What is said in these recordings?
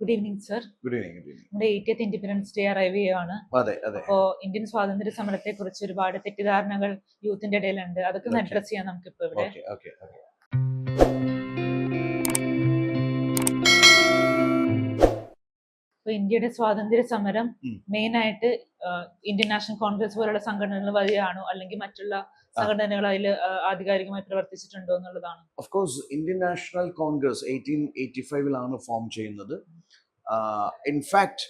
Good evening sir. Good evening. Good evening. നമ്മുടെ 80th independence day arrive ചെയ്യുകയാണ്. അതെ അതെ. അപ്പോ ഇന്ത്യൻ സ്വാതന്ത്ര്യ സമരത്തെ കുറിച്ച് ഒരുപാട് തെറ്റിദ്ധാരണകൾ യൂത്തിന്റെ ഇടയിലുണ്ട്. അതൊക്കെ ഒന്ന് Okay. അഡ്രസ് ചെയ്യാം നമുക്കിപ്പോ ഇവിടെ. Okay okay okay. ഇപ്പൊ ഇന്ത്യയുടെ സ്വാതന്ത്ര്യ സമരം ഉം. മെയിൻ ആയിട്ട് ഇന്ത്യൻ നാഷണൽ കോൺഗ്രസ് പോലുള്ള സംഘടനകൾ വഴിയാണോ അല്ലെങ്കിൽ മറ്റുള്ള സംഘടനകൾ അതിൽ ആധികാരികമായി പ്രവർത്തിച്ചിട്ടുണ്ടോ എന്നുള്ളതാണ്. Of course Indian National Congress 1885 form ചെയ്യുന്നത്. ഇൻഫാക്ട്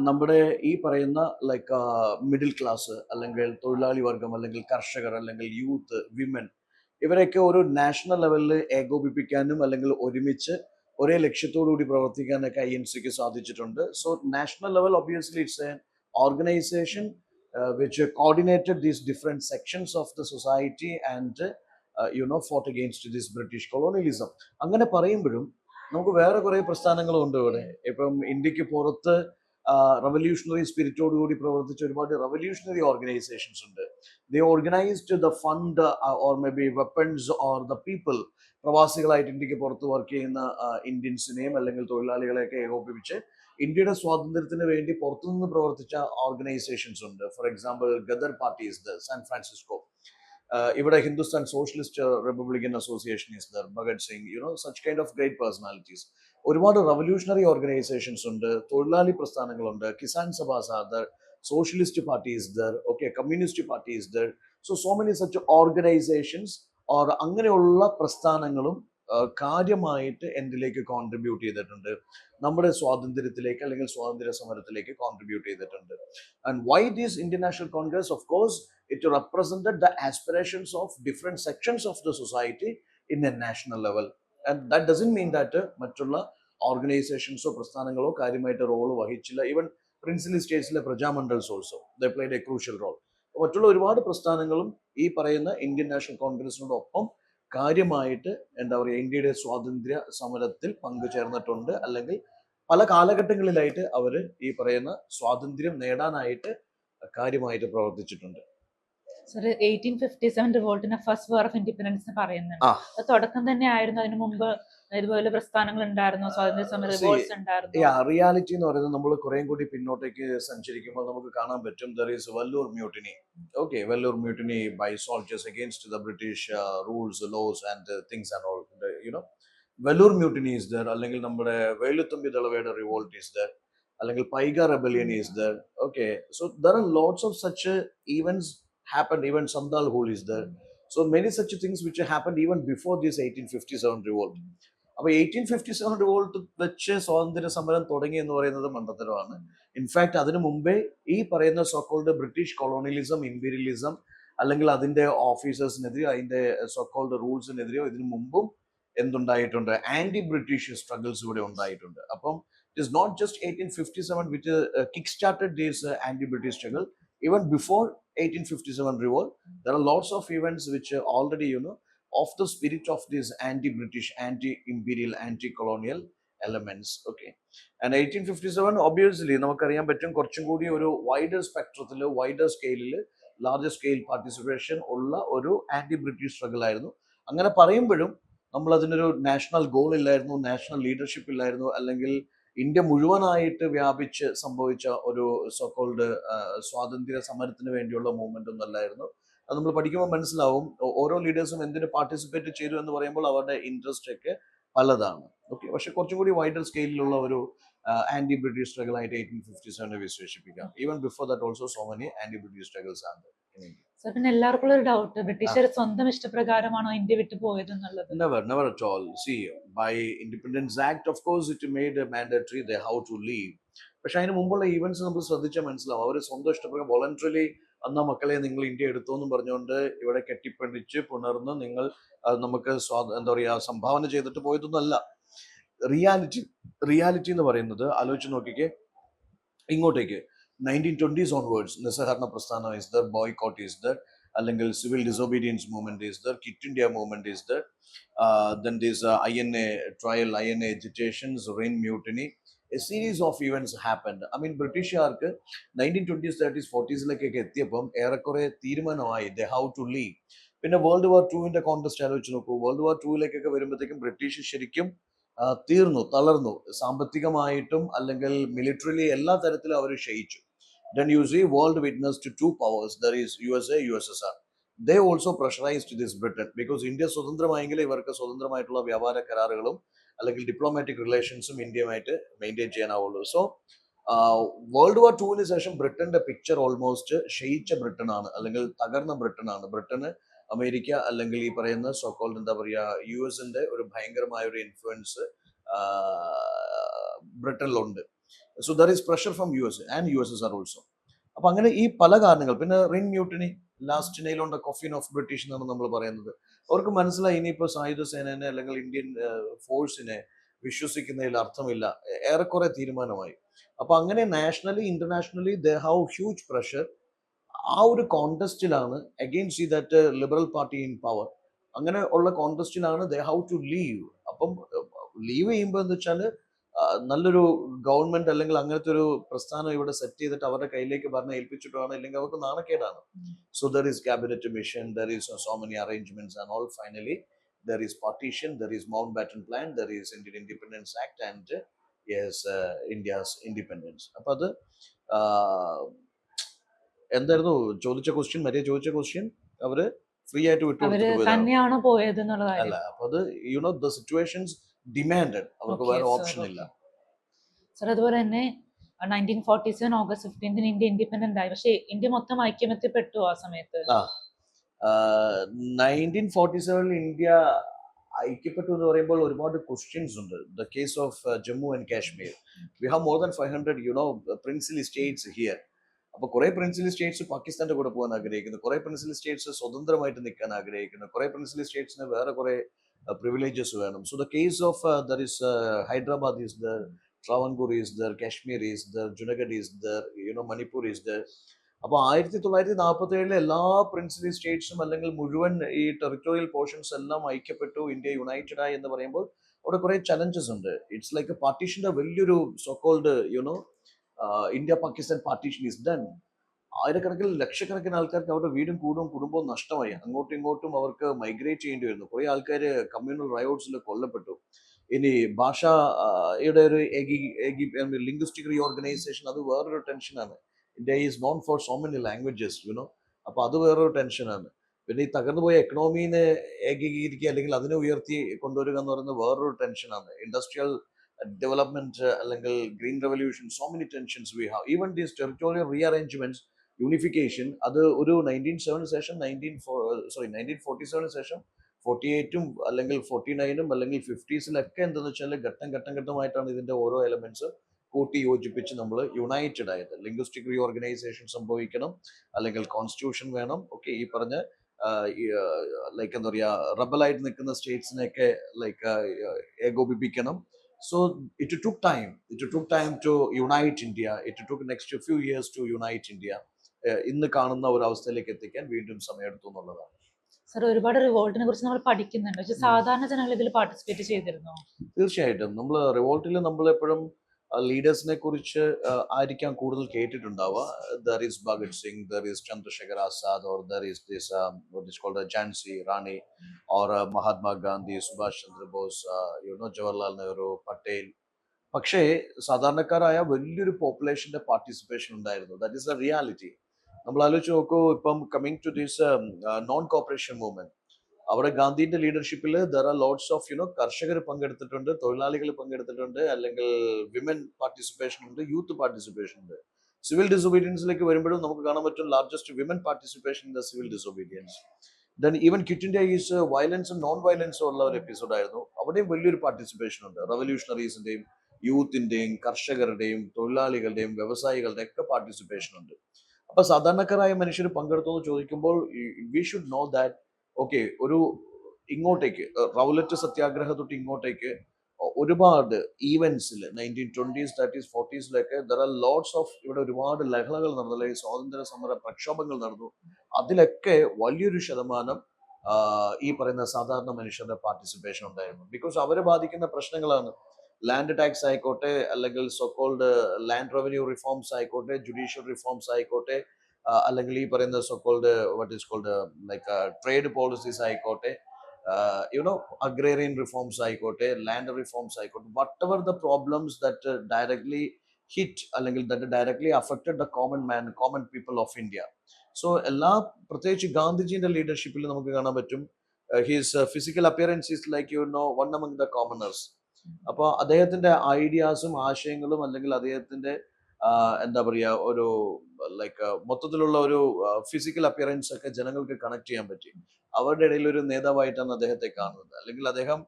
നമ്മുടെ ഈ പറയുന്ന ലൈക്ക് മിഡിൽ ക്ലാസ് അല്ലെങ്കിൽ തൊഴിലാളി വർഗം അല്ലെങ്കിൽ കർഷകർ അല്ലെങ്കിൽ യൂത്ത് വിമൻ ഇവരെയൊക്കെ ഒരു നാഷണൽ ലെവലിൽ ഏകോപിപ്പിക്കാനും അല്ലെങ്കിൽ ഒരുമിച്ച് ഒരേ ലക്ഷ്യത്തോടുകൂടി പ്രവർത്തിക്കാനൊക്കെ INCക്ക് സാധിച്ചിട്ടുണ്ട്. So national level obviously it's an organisation which coordinated these different sections of the society and fought against this British colonialism. അങ്ങനെ പറയുമ്പോഴും നമുക്ക് വേറെ കുറെ പ്രസ്ഥാനങ്ങളും ഉണ്ട് ഇവിടെ. ഇപ്പം ഇന്ത്യക്ക് പുറത്ത് റവല്യൂഷണറി സ്പിരിറ്റോടുകൂടി പ്രവർത്തിച്ച ഒരുപാട് റവല്യൂഷണറി ഓർഗനൈസേഷൻസ് ഉണ്ട്. They organised the fund or maybe weapons or the people. പ്രവാസികളായിട്ട് ഇന്ത്യക്ക് പുറത്ത് വർക്ക് ചെയ്യുന്ന ഇന്ത്യൻസിനെയും അല്ലെങ്കിൽ തൊഴിലാളികളെയൊക്കെ ഏകോപിപ്പിച്ച് ഇന്ത്യയുടെ സ്വാതന്ത്ര്യത്തിന് വേണ്ടി പുറത്തുനിന്ന് പ്രവർത്തിച്ച ഓർഗനൈസേഷൻസ് ഉണ്ട്. For example Ghadar party is there, San Francisco. ഇവിടെ Hindustan Socialist Republican Association is there, Bhagat Singh, such kind of great personalities. ഒരുപാട് റവല്യൂഷണറി ഓർഗനൈസേഷൻസ് ഉണ്ട്, തൊഴിലാളി പ്രസ്ഥാനങ്ങളുണ്ട്, Kisan Sabhas are there, socialist party is there, okay, communist party is there. So many such organisations or അങ്ങനെയുള്ള പ്രസ്ഥാനങ്ങളും കാര്യമായിട്ട് എന്തിലേക്ക് contribute ചെയ്തിട്ടുണ്ട്, നമ്മുടെ സ്വാതന്ത്ര്യത്തിലേക്ക് അല്ലെങ്കിൽ സ്വാതന്ത്ര്യ സമരത്തിലേക്ക് കോൺട്രിബ്യൂട്ട് ചെയ്തിട്ടുണ്ട്. And why this Indian National Congress? Of course it represented the aspirations of different sections of the society in a national level. And that doesn't mean that മറ്റുള്ള ഓർഗനൈസേഷൻസോ പ്രസ്ഥാനങ്ങളോ കാര്യമായിട്ട് റോൾ വഹിച്ചില്ല. ഈവൻ പ്രിൻസിലി സ്റ്റേറ്റ്സിലെ Prajamandals also they played a crucial role. മറ്റുള്ള ഒരുപാട് പ്രസ്ഥാനങ്ങളും ഈ പറയുന്ന ഇന്ത്യൻ നാഷണൽ കോൺഗ്രസിനോടൊപ്പം കാര്യമായിട്ട് എന്താ പറയുക ഇന്ത്യയുടെ സ്വാതന്ത്ര്യ സമരത്തിൽ പങ്കുചേർന്നിട്ടുണ്ട്, അല്ലെങ്കിൽ പല കാലഘട്ടങ്ങളിലായിട്ട് അവര് ഈ പറയുന്ന സ്വാതന്ത്ര്യം നേടാനായിട്ട് കാര്യമായിട്ട് പ്രവർത്തിച്ചിട്ടുണ്ട്. സർ, 1857 റിവോൾട്ടിനെ ഫസ്റ്റ് വാർ ഓഫ് ഇൻഡിപെൻഡൻസ് പറയുന്നുണ്ട്. അത് തുടക്കം തന്നെ ആയിരുന്നു? അതിനു മുമ്പ് ഇതുപോലെ പ്രസ്ഥാനങ്ങൾ ഉണ്ടായിരുന്നു, സ്വാതന്ത്ര്യ സമര റിവോൾട്ട്സ് ഉണ്ടായിരുന്നു? റിയാലിറ്റി എന്ന് പറയുന്നത് നമ്മൾ കുറേ കൂടി പിന്നോട്ടേക്ക് സഞ്ചരിക്കുമ്പോൾ നമുക്ക് കാണാൻ പറ്റും. There is Vellore mutiny. Okay, Vellore mutiny by soldiers against the British rules, laws and things and all. Vellore mutiny is there, അല്ലെങ്കിൽ നമ്മുടെ വേലുത്തമ്പി ദളവയുടെ റിവോൾട്ട് ഈസ് ദർ, അല്ലെങ്കിൽ Paika rebellion is there. Okay, so there are lots of such events happened. Even Sandal Hole is there. So many such things which happened even before this 1857 revolt. അപ്പോൾ 1857 revolt വെച്ച് സ്വാതന്ത്ര്യ സമരം തുടങ്ങി എന്ന് പറയുന്നത് മണ്ടത്തരമാണ്. In fact അതിനു മുമ്പേ ഈ പറയുന്ന സോക്കോൾഡ് ബ്രിട്ടീഷ് കൊളോണിയലിസം, ഇമ്പീരിയലിസം അല്ലെങ്കിൽ അതിന്റെ ഓഫീസേഴ്സിനെതിരെയോ അതിന്റെ സോക്കോൾഡ് റൂൾസിനെതിരെയോ ഇതിനു മുമ്പും എന്തുണ്ടായിട്ടുണ്ട്, ആന്റി ബ്രിട്ടീഷ് സ്ട്രഗിൾസ് ഇവിടെ ഉണ്ടായിട്ടുണ്ട്. അപ്പം it is not just 1857 which kick started this anti-British struggle. Even before 1857 revolt, there are lots of events which are already, of the spirit of this anti-British, anti-imperial, anti-colonial elements. Okay, and 1857 obviously നമുക്കറിയാൻ പറ്റും കുറച്ചും കൂടി ഒരു wider സ്പെക്ട്രത്തിൽ, wider സ്കെയിലിൽ, larger scale participation ഉള്ള ഒരു anti British struggle ആയിരുന്നു. അങ്ങനെ പറയുമ്പോഴും നമ്മൾ അതിനൊരു നാഷണൽ ഗോൾ ഇല്ലായിരുന്നു, നാഷണൽ ലീഡർഷിപ്പ് ഇല്ലായിരുന്നു, അല്ലെങ്കിൽ ഇന്ത്യ മുഴുവനായിട്ട് വ്യാപിച്ച് സംഭവിച്ച ഒരു സോക്കോൾഡ് സ്വാതന്ത്ര്യ സമരത്തിന് വേണ്ടിയുള്ള മൂവ്മെന്റ് ഒന്നും അല്ലായിരുന്നു. അത് നമ്മൾ പഠിക്കുമ്പോൾ മനസ്സിലാവും. ഓരോ ലീഡേഴ്സും എന്തിന് പാർട്ടിസിപ്പേറ്റ് ചെയ്തു എന്ന് പറയുമ്പോൾ അവരുടെ ഇൻട്രസ്റ്റ് ഒക്കെ പലതാണ്. ഓക്കെ, പക്ഷെ കുറച്ചും കൂടി വൈഡർ സ്കെയിലുള്ള ഒരു ആന്റി ബ്രിട്ടീഷ് സ്ട്രഗിൾ ആയിട്ട് 1857 വിശേഷിപ്പിക്കാം. Even before that also so many anti British struggles ആണ് ഇൻ ഇന്ത്യ. സർ, പിന്നെ എല്ലാവർക്കും ഒരു ഡൗട്ട്, ബ്രിട്ടീഷർ സ്വന്തം ഇഷ്ടപ്രകാരമാണോ ഇന്ത്യ വിട്ടു പോയത് എന്നുള്ളത്? Never at all. See, by Independence Act, of course, it made mandatory they how to leave. പക്ഷെ അതിന് മുമ്പുള്ള ഈവൻസ് നമ്മൾ ശ്രദ്ധിച്ചാൽ മനസ്സിലാവും. അവർ സ്വന്തം ഇഷ്ടപ്രകാരം വോളണ്ടറിലി അന്ന മക്കളെ നിങ്ങൾ ഇന്ത്യ എടുത്തു എന്നും പറഞ്ഞുകൊണ്ട് ഇവിടെ കെട്ടിപ്പണിച്ച് പുണർന്ന് നിങ്ങൾ നമുക്ക് എന്താ പറയുക സംഭാവന ചെയ്തിട്ട് പോയതൊന്നുമല്ല. റിയാലിറ്റി എന്ന് പറയുന്നത് ആലോചിച്ച് നോക്കിക്കേ. ഇങ്ങോട്ടേക്ക് 1920s onwards നിസ്സഹകരണ പ്രസ്ഥാനം is there, boycott is there, അല്ലെങ്കിൽ civil disobedience movement is there, Quit India movement is there, then there's INA trial, INA agitations, rain mutiny. A series of events happened. I mean, ബ്രിട്ടീഷുകാർക്ക് 1920s 30s 40s എത്തിയപ്പം ഏറെക്കുറെ തീരുമാനമായി they have to leave. പിന്നെ world war 2 contest ആലോചിച്ച് നോക്കൂ. World war 2 വരുമ്പോഴത്തേക്കും British ശരിക്കും തീർന്നു, തളർന്നു. സാമ്പത്തികമായിട്ടും അല്ലെങ്കിൽ മിലിറ്ററിലി എല്ലാ തരത്തിലും അവർ ക്ഷയിച്ചു. Then you see world witnessed to two powers, there is USA, USSR. They also pressurized this Britain because India സ്വതന്ത്രമായെങ്കിൽ ഇവർക്ക് സ്വതന്ത്രമായിട്ടുള്ള വ്യാപാര കരാറുകളും അല്ലെങ്കിൽ ഡിപ്ലോമാറ്റിക് റിലേഷൻസും ഇന്ത്യയുമായിട്ട് മെയിൻറ്റെയിൻ ചെയ്യാനാവുള്ളൂ. സോ വേൾഡ് വാർ ടൂവിന് ശേഷം ബ്രിട്ടന്റെ പിക്ചർ ഓൾമോസ്റ്റ് ക്ഷയിച്ച ബ്രിട്ടൻ ആണ്, അല്ലെങ്കിൽ തകർന്ന ബ്രിട്ടൻ ആണ്. ബ്രിട്ടന് അമേരിക്ക അല്ലെങ്കിൽ ഈ പറയുന്ന സോക്കോൾഡ് എന്താ പറയുക US-ന്റെ ഒരു ഭയങ്കരമായ ഒരു ഇൻഫ്ലുവൻസ് ബ്രിട്ടനിലുണ്ട്. So there is pressure from US and USSR also. അപ്പൊ അങ്ങനെ ഈ പല കാരണങ്ങൾ, പിന്നെ RIN mutiny, last nail on the coffin of British എന്നാണ് നമ്മൾ പറയുന്നത്. അവർക്ക് മനസ്സിലായി ഇനിയിപ്പോ സായുധ സേനനെ അല്ലെങ്കിൽ ഇന്ത്യൻ ഫോഴ്സിനെ വിശ്വസിക്കുന്നതിൽ അർത്ഥമില്ല, ഏറെക്കുറെ തീരുമാനമായി. അപ്പൊ അങ്ങനെ nationally internationally they have huge pressure. ആ ഒരു കോണ്ടസ്റ്റിലാണ് അഗെയിൻസ്റ്റ് സി that liberal party in power, അങ്ങനെ ഉള്ള കോണ്ടസ്റ്റിലാണ് ദേ ഹാവ് ടു ലീവ്. അപ്പം ലീവ് ചെയ്യുമ്പോൾ എന്താ വെച്ചാൽ നല്ലൊരു ഗവൺമെന്റ് അല്ലെങ്കിൽ അങ്ങനത്തെ ഒരു പ്രസ്ഥാനം ഇവിടെ സെറ്റ് ചെയ്തിട്ട് അവരുടെ കയ്യിലേക്ക് ഭരണം ഏൽപ്പിച്ചിട്ടാണ്, ഇല്ലെങ്കിൽ അവർക്ക് നാണക്കേടാണ്. So there is cabinet mission, there is so many arrangements and all. Finally there is partition, there is Mountbatten plan, there is Indian independence act and yes India's independence. അപ്പൊ അത് എന്തായിരുന്നു ചോദിച്ച ക്വസ്റ്റ്യൻ, മര്യാദ ചോദിച്ച question അവര് free ആയിട്ട് തന്നെയാണോ പോയത് എന്നുള്ള അല്ല. അപ്പൊ അത് ദ സിറ്റുവേഷൻസ് ഡിമാൻഡഡ്, അവർക്ക് വേറെ ഓപ്ഷൻ ഇല്ല. സർ അതുപോലെ തന്നെ 1947 ഓഗസ്റ്റ് 15 ഇന്ത്യ ഇൻഡിപെൻഡന്റ് ആയി. പക്ഷേ ഇന്ത്യ മൊത്തം ഐക്യമത്യപ്പെട്ടു ആ സമയത്ത്. 1947 ഇന്ത്യ ഐക്യപ്പെട്ടു എന്ന് പറയുമ്പോൾ ഒരുപാട് ക്വസ്റ്റ്യൻസ് ഉണ്ട്. The case of Jammu and Kashmir, we have more than 500 princely States here. അപ്പൊ കുറെ പ്രിൻസിലി സ്റ്റേറ്റ്സ് പാകിസ്ഥാന്റെ കൂടെ പോകാൻ ആഗ്രഹിക്കുന്നു, കുറെ പ്രിൻസിലി സ്റ്റേറ്റ്സ് സ്വതന്ത്രമായിട്ട് നിൽക്കാൻ ആഗ്രഹിക്കുന്നു, കുറെ പ്രിൻസിലി സ്റ്റേറ്റ്സിന് വേറെ കുറെ പ്രിവിലേജസ് വേണം. So the case of there is Hyderabad is there, Travancore is there, Kashmir is there, Junagadh is there, Manipur is there. അപ്പൊ 1947 എല്ലാ പ്രിൻസിലി സ്റ്റേറ്റ്സും അല്ലെങ്കിൽ മുഴുവൻ ഈ ടെറിട്ടോറിയൽ പോർഷൻസ് എല്ലാം ഐക്യപ്പെട്ടു, ഇന്ത്യ യുണൈറ്റഡ് ആയി എന്ന് പറയുമ്പോൾ അവിടെ കുറെ ചലഞ്ചസ് ഉണ്ട്. ഇറ്റ്സ് ലൈക്ക് പാർട്ടീഷന്റെ വലിയൊരു so-called India Pakistan partition is done. ആയിരക്കണക്കിന് ലക്ഷക്കണക്കിന് ആൾക്കാർക്ക് അവരുടെ വീടും കൂടും കുടുംബവും നഷ്ടമായി. അങ്ങോട്ടും ഇങ്ങോട്ടും അവർക്ക് മൈഗ്രേറ്റ് ചെയ്യേണ്ടി വരുന്നു. കുറെ ആൾക്കാർ കമ്മ്യൂണൽ റയോട്ട്സിൽ കൊല്ലപ്പെട്ടു. ഇനി ഭാഷയുടെ ഒരു ലിംഗ്വിസ്റ്റിക് റീഓർഗനൈസേഷൻ, അത് വേറൊരു ടെൻഷനാണ്. India is known for so many languages അപ്പൊ അത് വേറൊരു ടെൻഷനാണ്. പിന്നെ ഈ തകർന്നുപോയ എക്കണോമീനെ ഏകീകരിക്കുക അല്ലെങ്കിൽ അതിനെ ഉയർത്തി കൊണ്ടുവരിക എന്ന് പറയുന്നത് വേറൊരു ടെൻഷനാണ്. ഇൻഡസ്ട്രിയൽ ഡെവലപ്മെന്റ് അല്ലെങ്കിൽ green revolution, so many tensions we have. Even these territorial rearrangements, unification, അത് ഒരു 1947 ശേഷം 1947 ശേഷം 48ഉം അല്ലെങ്കിൽ 49ഉം അല്ലെങ്കിൽ 50സിലൊക്കെ എന്താണെന്ന് വെച്ചാൽ ഘട്ടമായിട്ടാണ് ഇതിന്റെ ഓരോ എലമെന്റ്സ് കൂട്ടി യോജിപ്പിച്ച് നമ്മൾ യുണൈറ്റഡ് ആയത്. ലിംഗ്വിസ്റ്റിക് റീഓർഗനൈസേഷൻ സംഭവിക്കണം, അല്ലെങ്കിൽ കോൺസ്റ്റിറ്റ്യൂഷൻ വേണം. ഓക്കെ, ഈ പറഞ്ഞ ലൈക്ക് എന്താ പറയുക റബലായിട്ട് നിൽക്കുന്ന സ്റ്റേറ്റ്സിനെയൊക്കെ like ഏകോപിപ്പിക്കണം. So it took time. It took time to unite India. It took next few years to unite India. ഇന്ന് കാണുന്ന ഒരു അവസ്ഥയിലേക്ക് എത്തിക്കാൻ വീണ്ടും സമയമെടുത്തു എന്നുള്ളതാണ്. സർ ഒരുപാട് റിവോൾട്ടിനെ കുറിച്ച് നമ്മൾ പഠിക്കുന്നുണ്ട്, പക്ഷെ സാധാരണ ജനങ്ങൾ ഇതിൽ പാർട്ടിസിപ്പേറ്റ് ചെയ്തിരുന്നോ? തീർച്ചയായിട്ടും നമ്മൾ റിവോൾട്ടിൽ നമ്മളെപ്പോഴും ലീഡേഴ്സിനെ കുറിച്ച് ആയിരിക്കാം കൂടുതൽ കേട്ടിട്ടുണ്ടാവുക. There is Bhagat Singh, there is Chandrashekhar Azad, or there is this what is called Jhansi Rani, or Mahatma Gandhi, Subhash Chandrabose, Jawaharlal Nehru, Patel. പക്ഷേ സാധാരണക്കാരായ വലിയൊരു പോപ്പുലേഷന്റെ പാർട്ടിസിപ്പേഷൻ ഉണ്ടായിരുന്നു. That is the reality. നമ്മൾ ആലോചിച്ച് നോക്കൂ, ഇപ്പം coming to this non cooperation movement, അവിടെ ഗാന്ധിന്റെ ലീഡർഷിപ്പിൽ ദർ ആർ ലോട്ട്സ് ഓഫ് കർഷകർ പങ്കെടുത്തിട്ടുണ്ട്, തൊഴിലാളികൾ പങ്കെടുത്തിട്ടുണ്ട്, അല്ലെങ്കിൽ വിമൻ പാർട്ടിസിപ്പേഷൻ ഉണ്ട്, യൂത്ത് പാർട്ടിസിപ്പേഷൻ ഉണ്ട്. സിവിൽ ഡിസൊബീഡിയൻസിലേക്ക് വരുമ്പോഴും നമുക്ക് കാണാൻ പറ്റും largest women participation in the civil disobedience. Then even Quit India is വയലൻസും നോൺ വയലൻസും ഉള്ള ഒരു എപ്പിസോഡ് ആയിരുന്നു. അവിടെയും വലിയൊരു പാർട്ടിസിപ്പേഷൻ ഉണ്ട്. റവല്യൂഷണറീസിന്റെയും യൂത്തിന്റെയും കർഷകരുടെയും തൊഴിലാളികളുടെയും വ്യവസായികളുടെയും ഒക്കെ പാർട്ടിസിപ്പേഷൻ ഉണ്ട്. അപ്പൊ സാധാരണക്കാരായ മനുഷ്യർ പങ്കെടുത്തു എന്ന് ചോദിക്കുമ്പോൾ we should know that okay, ഒരു ഇങ്ങോട്ടേക്ക് റൗലറ്റ് സത്യാഗ്രഹ തൊട്ട് ഇങ്ങോട്ടേക്ക് ഒരുപാട് ഈവൻസിൽ 1920s 30s 40സിലൊക്കെ ദർ ആർ ലോട്ട്സ് ഓഫ് ഇവിടെ ഒരുപാട് ലഹളകൾ നടന്നു, അല്ലെങ്കിൽ സ്വാതന്ത്ര്യ സമര പ്രക്ഷോഭങ്ങൾ നടന്നു. അതിലൊക്കെ വലിയൊരു ശതമാനം ഈ പറയുന്ന സാധാരണ മനുഷ്യരുടെ പാർട്ടിസിപ്പേഷൻ ഉണ്ടായിരുന്നു. ബിക്കോസ് അവരെ ബാധിക്കുന്ന പ്രശ്നങ്ങളാണ്. ലാൻഡ് ടാക്സ് ആയിക്കോട്ടെ, അല്ലെങ്കിൽ സോക്കോൾഡ് ലാൻഡ് റവന്യൂ റിഫോംസ് ആയിക്കോട്ടെ, ജുഡീഷ്യൽ റിഫോംസ് ആയിക്കോട്ടെ, അല്ലെങ്കിൽ ഈ പറയുന്ന so called what is called like trade policies ആയിക്കോട്ടെ, agrarian reforms ആയിക്കോട്ടെ, land reforms ആയിക്കോട്ടെ, whatever the problems that directly hit അല്ലെങ്കിൽ that directly affected the common people of India. So എല്ലാ, പ്രത്യേകിച്ച് ഗാന്ധിജിന്റെ ലീഡർഷിപ്പിൽ നമുക്ക് കാണാൻ പറ്റും, his physical appearance is like one among the commoners. അപ്പോൾ അദ്ദേഹത്തിന്റെ ഐഡിയാസും ആശയങ്ങളും അല്ലെങ്കിൽ അദ്ദേഹത്തിന്റെ എന്താ പറയുക, ഒരു ലൈക്ക് മൊത്തത്തിലുള്ള ഒരു ഫിസിക്കൽ അപ്പിയറൻസ് ഒക്കെ ജനങ്ങൾക്ക് കണക്ട് ചെയ്യാൻ പറ്റി. അവരുടെ ഇടയിൽ ഒരു നേതാവായിട്ടാണ് അദ്ദേഹത്തെ കാണുന്നത്. അല്ലെങ്കിൽ അദ്ദേഹം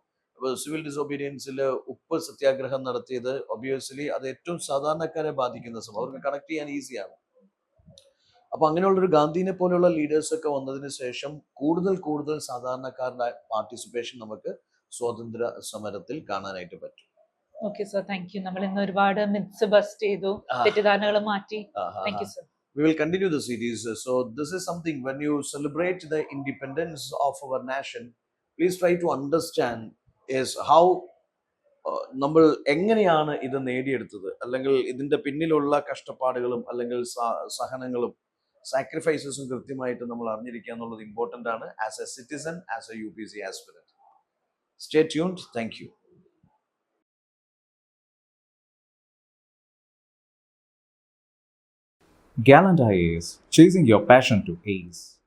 സിവിൽ ഡിസോബീഡിയൻസിൽ ഉപ്പ് സത്യാഗ്രഹം നടത്തിയത് ഒബിയസ്ലി അത് ഏറ്റവും സാധാരണക്കാരെ ബാധിക്കുന്ന സംഭവം, അവർക്ക് കണക്ട് ചെയ്യാൻ ഈസിയാണ്. അപ്പൊ അങ്ങനെയുള്ളൊരു ഗാന്ധിനെ പോലെയുള്ള ലീഡേഴ്സ് ഒക്കെ വന്നതിന് ശേഷം കൂടുതൽ സാധാരണക്കാരുടെ പാർട്ടിസിപ്പേഷൻ നമുക്ക് സ്വാതന്ത്ര്യ സമരത്തിൽ കാണാനായിട്ട് പറ്റും. Okay sir, thank you. നമ്മൾ ഇന്ന് ഒരുപാട് മിത്സ് ബസ്റ്റ് ചെയ്തു, തെറ്റിദ്ധാരണകൾ മാറ്റി. Thank you sir. We will continue the series. So this is something, when you celebrate the independence of our nation, please try to understand is how നമ്മൾ എങ്ങനെയാണ് ഇത് നേടിയെടുത്തത്, അല്ലെങ്കിൽ ഇതിന്റെ പിന്നിലുള്ള കഷ്ടപ്പാടുകളും അല്ലെങ്കിൽ സഹനങ്ങളും സാക്രിഫൈസസും കൃത്യമായിട്ട് നമ്മൾ അറിഞ്ഞിരിക്കുക എന്നുള്ളത് ഇമ്പോർട്ടൻ്റ് ആണ് as A citizen, as A UPSC aspirant. Stay tuned. Thank you. Gallant IAS, chasing your passion to ace.